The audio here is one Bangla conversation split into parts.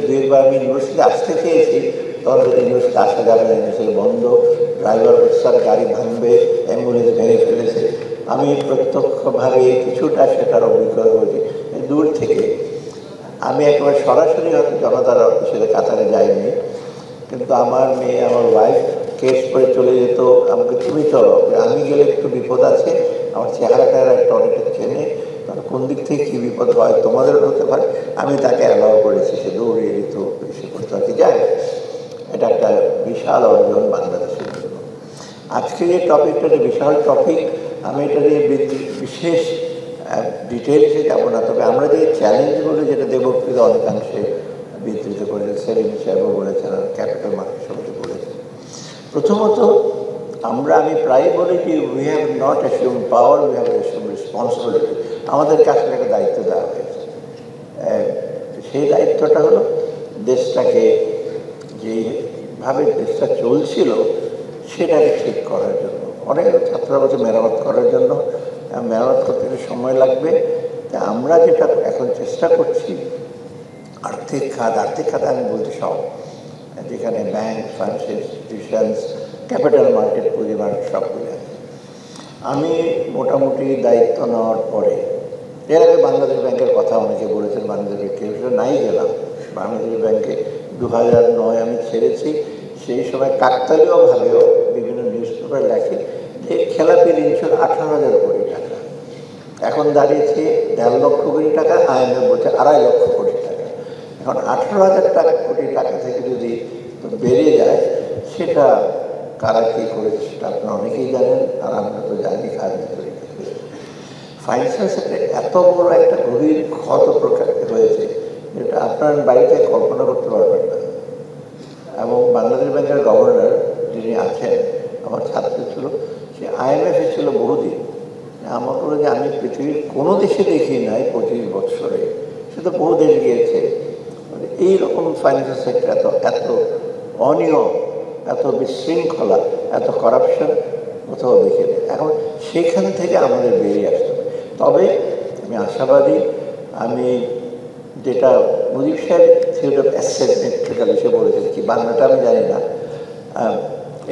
দুই একবার আমি ইউনিভার্সিটি আসতে চেয়েছি, তখন ইউনিভার্সিটি আসা যাবে না, ইউনিভার্সিটি বন্ধ, ড্রাইভার স্যার গাড়ি ভাঙবে, অ্যাম্বুলেন্স ভেঙে ফেলেছে। আমি প্রত্যক্ষভাবে কিছুটা সেটার অভিজ্ঞতা হয়েছি দূর থেকে। আমি একেবারে সরাসরি হয়তো জনতার অফিসে কাতারে যাইনি, কিন্তু আমার মেয়ে, আমার ওয়াইফ কেস করে চলে যেত আমাকে, তুমি চলো, আমি গেলে একটু বিপদ আছে, আমার চেহারাটা একটা অনেকটা চেনে, তাহলে কোন দিক থেকে কী বিপদ হয় তোমাদের হতে পারে, আমি তাকে অ্যালাউ করেছি, সে দৌড়িয়ে দিত, এসে করতে আর কি যায়। এটা একটা বিশাল অর্জন বাংলাদেশের জন্য। আজকে যে টপিকটা একটা বিশাল টপিক, আমি এটা নিয়ে বিশেষ ডিটেলসে যাব না, তবে আমরা যে চ্যালেঞ্জগুলো, যেটা দেবপ্রিয় অনেকাংশে বিস্তৃত করেছেন, সেলিম সাহেবও বলেছেন, আর ক্যাপিটাল মার্কেট সমিতি বলেছেন। প্রথমত আমি প্রায় বলি যে we have not assume power, we have assume responsibility. আমাদেরকে আসলে একটা দায়িত্ব দেওয়া হয়েছে। সেই দায়িত্বটা হলো দেশটাকে, যেভাবে দেশটা চলছিল সেটাকে ঠিক করার জন্য। অনেক ছাত্ররা বলছে মেরামত করার জন্য, মেরামত করতে সময় লাগবে। তা আমরা যেটা এখন চেষ্টা করছি, আর্থিক খাত আমি বলছি সব, যেখানে bank, financial institutions, capital market, পুঁজি মার্কেট সবগুলো আছে। আমি মোটামুটি দায়িত্ব নেওয়ার পরে, এর আগে বাংলাদেশ ব্যাংকের কথা অনেকে বলেছেন, বাংলাদেশ ব্যাংকে নাই গেলাম। বাংলাদেশ ব্যাংকে 2009 আমি ছেড়েছি। সেই সময় কাকতালীয়ভাবেও বিভিন্ন নিউজ পেপার লেখে যে খেলাপি ঋণ ছিল 18,000 কোটি টাকা, এখন দাঁড়িয়েছে 1.5 লক্ষ কোটি টাকা, IMF বলছে 2.5 লক্ষ কোটি টাকা। এখন 18,000 কোটি টাকা থেকে যদি বেড়ে যায়, সেটা কারা কী করেছে সেটা আপনারা অনেকেই জানেন, আর আমরা তো জানি কাজ তৈরি। ফাইন্যান্সিয়াল সেক্টরে এত বড় একটা গভীর ক্ষত প্রকাশিত হয়েছে, যেটা আপনার বাড়িতে কল্পনা করতে পারবেন না। এবং বাংলাদেশ ব্যাংকের গভর্নর যিনি আছেন, আমার ছাত্র ছিল, সে IMF-এ ছিল বহুদিন। আমার বলে যে আমি পৃথিবীর কোনো দেশে দেখি নাই 25 বছরে, সে তো বহু দেশ গিয়েছে, এইরকম ফাইন্যান্সিয়াল সেক্টর এত অনিয়ম, এত বিশৃঙ্খলা, এত করাপশন কোথাও দেখে নেই। এখন সেখান থেকে আমাদের বেরিয়ে আসতে হবে। তবে আমি আশাবাদী, আমি যেটা মুজিব সাহেব থিওরি অফ অ্যাসিমেট্রিক্যাল এসে বলেছেন, কি বাংলাটা আমি জানি না,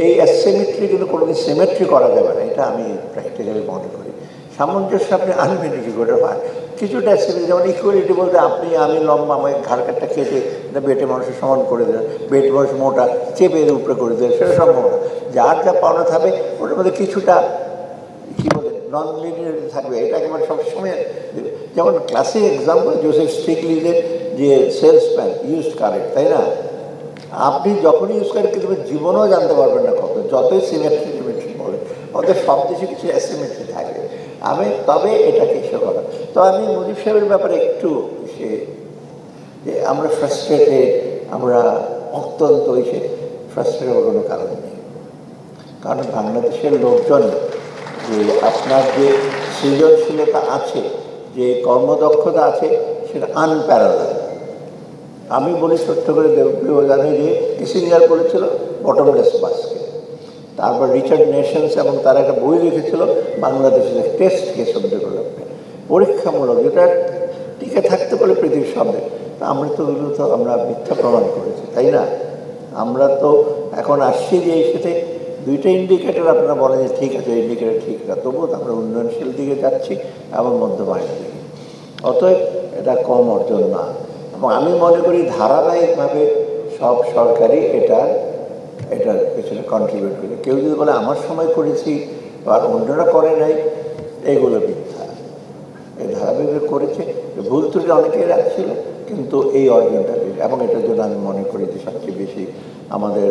এই অ্যাসিমেট্রি কিন্তু কোনোদিন সিমেট্রি করা যাবে না, এটা আমি প্র্যাকটিক্যালি মনে করি। সামঞ্জস্য আপনি আনবেন কি করে হয়, কিছুটা অ্যাসিমেট্রি, যেমন ইকুয়ালিটি বলতে আপনি আমি লম্বা, আমাকে ঘাড় কাটটা কেটে বেটে মানুষের সমান করে দেন, বেটে মানুষ মোটা চেপে উপরে করে দেন, সেটা সম্ভব না। যার যা পাওনা থাকবে ওটার মধ্যে কিছুটা কী বলে নন লিনিয়ারিটি থাকবে, এটা একেবারে সবসময় দেবে। যেমন ক্লাসিক এক্সাম্পল জোসেফ স্টিগলিজের যে সেলসম্যান ইউজ কারেন্ট, তাই না? আপনি যখনই ইউজ করেন কিন্তু জীবনেও জানতে পারবেন না কত, যতই সিমেট্রি বলে, ওদের সব দেশে কিছু অ্যাসিমেট্রি থাকে। তবে এটাকে এসে করা। তো আমি মুজিব সাহেবের ব্যাপারে একটু যে আমরা ফ্রাস্ট্রেটেড, আমরা অত্যন্ত ফ্রাস্ট্রেটেড হওয়ার কোনো কারণ নেই। কারণ বাংলাদেশের লোকজন, যে আপনার যে সৃজনশীলতা আছে, যে কর্মদক্ষতা আছে, সেটা আনপ্যারালাল। আমি বলি সত্য করে, দেবপ্রিয় জানে যে কিসিঞ্জার বলেছিল বটমলেস বাস্কেট। তারপর রিচার্ড নেশনস এবং তারা একটা বই লিখেছিল বাংলাদেশের টেস্ট কেস অফ ডেভেলপমেন্ট, পরীক্ষামূলক, যেটা টিকে থাকতে পারে পৃথিবীর সঙ্গে। আমরা তো ওগুলো তো আমরা মিথ্যা প্রমাণ করেছি, তাই না? আমরা তো এখন আসছি যে এই সাথে দুইটা ইন্ডিকেটর আপনারা বলেন যে ঠিক আছে, ইন্ডিকেটর ঠিক না, তবুও আমরা উন্নয়নশীল দিকে যাচ্ছি এবং মধ্যমায়ের দিকে। অতএব এটা কম অর্জন না। এবং আমি মনে করি ধারাবাহিকভাবে সব সরকারই এটার পেছনে কন্ট্রিবিউট করে। কেউ যদি বলে আমার সময় করেছি আর অন্যরা করে নাই, এগুলো মিথ্যা। এই ধারাবাহিকভাবে করেছে, ভুল ত্রুটি অনেকেই রাখছিল, কিন্তু এই অর্জনটা বেশি। এবং এটার জন্য আমি মনে করি যে সবচেয়ে বেশি আমাদের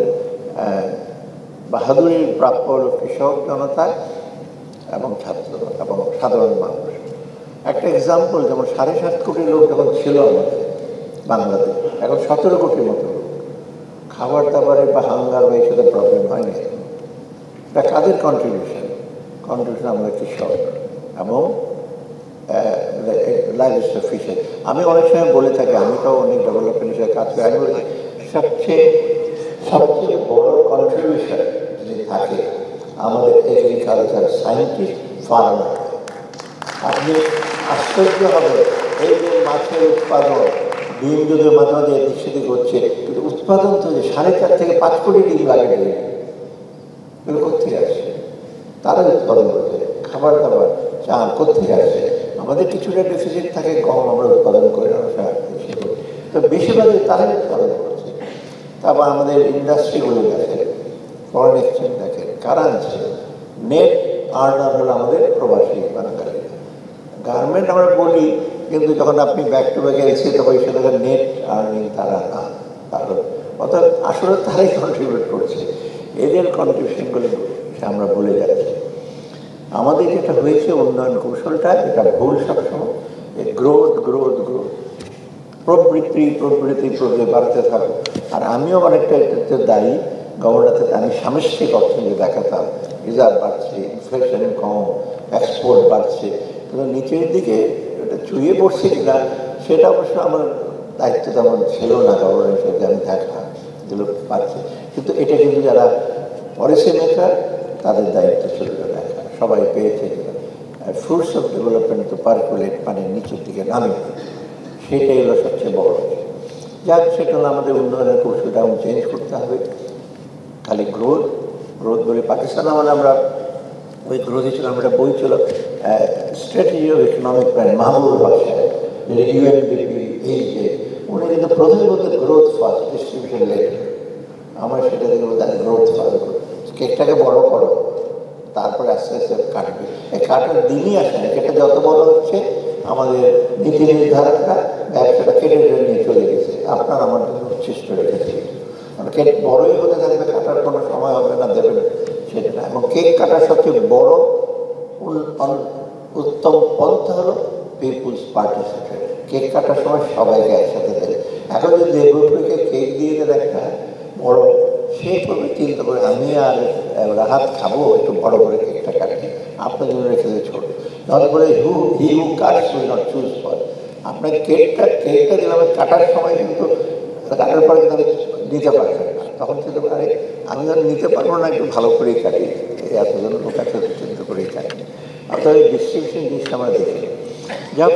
বাহাদুরির প্রাপ্য হল কৃষক জনতা এবং ছাত্র এবং সাধারণ মানুষ। একটা এক্সাম্পল, যেমন 7.5 কোটি লোক যখন ছিল আমাদের বাংলাদেশ, এখন 17 কোটির মতো লোক। খাবার দাবারে বা হাঙ্গার বা এইসব প্রবলেম হয়নি। এটা কাদের কন্ট্রিবিউশন? আমরা কৃষক এবং লাইভস্টক ফিশারি। আমি অনেক সময় বলে থাকি, আমি তো অনেক ডেভেলপমেন্ট হিসেবে কাজ করি, আমি বলি সবচেয়ে বড় কন্ট্রিবিউশন যদি থাকে আমাদের এগ্রিকালচার সায়েন্টিস্ট, ফার্মার। আপনি আশ্চর্য হবে, এই যে মাছের উৎপাদন, ডিম যদিও মাঝে মাঝে এদিক সেদিক হচ্ছে, কিন্তু উৎপাদন তো 4.5 থেকে 5 কোটি ডিম লাগে ডেইলি। এগুলো কোথেকে আসে? তারা উৎপাদন করছে। খাবার দাবার চাল কোথেকে আসে? আমাদের কিছুটা ডেফিসিট থাকে, কম আমরা উৎপাদন করি না, তো বেশিরভাগই তারাই উৎপাদন করছে। তারপর আমাদের ইন্ডাস্ট্রিগুলো দেখেন, ফরেন এক্সচেঞ্জ দেখেন, কারা আছে? নেট আর্নার হলো আমাদের প্রবাসী বাঙালি। গার্মেন্ট আমরা বলি, কিন্তু যখন আপনি ব্যাক টু ব্যাক এসে তখন সেটা নেট আর্নিং তারা না, কারণ অর্থাৎ আসলে তারাই কন্ট্রিবিউট করছে। এদের কন্ট্রিবিউশনগুলো আমরা বলে যাচ্ছি। আমাদের যেটা হয়েছে উন্নয়ন কৌশলটা, এটা ভুল সবসময়, গ্রোথ গ্রোথ গ্রোথ, প্রবৃত্তি বাড়তে থাকবে। আর আমিও অনেকটা এটাতে দায়ী, গভর্নমেন্ট থেকে আমি সামষ্টিক অর্থনীতি দেখাতাম, রিজার্ভ বাড়ছে, ইনফ্লেশন কম, এক্সপোর্ট বাড়ছে, কিন্তু নিচের দিকে এটা চুইয়ে পড়ছে কিনা সেটা অবশ্য আমার দায়িত্ব তেমন ছিল না, গভর্নমেন্ট থেকে আমি দেখা যেগুলো পাচ্ছি। কিন্তু এটা কিন্তু যারা পলিসি মেকার তাদের দায়িত্ব ছিল দেখা, সবাই পেয়েছে কিনা। ফ্রুটস অফ ডেভেলপমেন্ট তো পার্কুলেট, মানে নিচের দিকে নামে, সেটাই হলো সবচেয়ে বড়। যাক, সেটা হলো আমাদের উন্নয়নের কৌশলটা আমি চেঞ্জ করতে হবে। খালি গ্রোথ গ্রোথ বলে পাকিস্তান আমলে আমরা ওই গ্রোথই ছিল, আমরা বই ছিল স্ট্র্যাটেজি অফ ইকোনমিক প্ল্যান, মাহবুব বাদশাহ, ইউএনডিপি, এই যে উনি কিন্তু প্রথমে বলতে গ্রোথ ফার্স্ট, ডিস্ট্রিবিউশন লেট। আমার সেটা দেখে বলতে গ্রোথ ফার্স্ট, কেকটাকে বড় করো, তারপরে আস্তে আস্তে কাটবে। এই কাটার দিনই আসে না, কেটে যত বড় হচ্ছে আমাদের নীতি নির্ধারকরা ব্যবসাটা কেটে নিয়ে চলে গেছে, আপনার আমার জন্য উচ্ছিষ্ট রেখেছে। মানে কেক বড়ই হতে থাকবে, কাটার কোনো সময় হবে না, দেবে না সেটা না। এবং কেক কাটার সবচেয়ে বড় উত্তম পন্থা হলো পিপুলস পার্টিসিপেট। কেক কাটার সময় সবাইকে একসাথে দেবে। এখন যদি যে গ্রুপকে কেক দিয়ে দেন একটা বড়, সে করবে চিন্তা করে আমি আর রাহাত খাবো, একটু বড় করে কেকটা কাটি, আপনার জন্য রেখে দিয়ে ছোট। তাহলে বলে he who cuts will not choose for. আপনার কেকটা দিলাম, কাটার সময় কিন্তু কাটার পরে কিন্তু দিতে পারছেন না, তখন কিন্তু আরে আমি যেন নিতে পারবো না, একটু ভালো করেই কাটি, এতজন লোক আছে চিন্তা করেই কাটি। অর্থাৎ ডিস্ট্রিবিউশন জিনিসটা আমরা দেখি। যাক।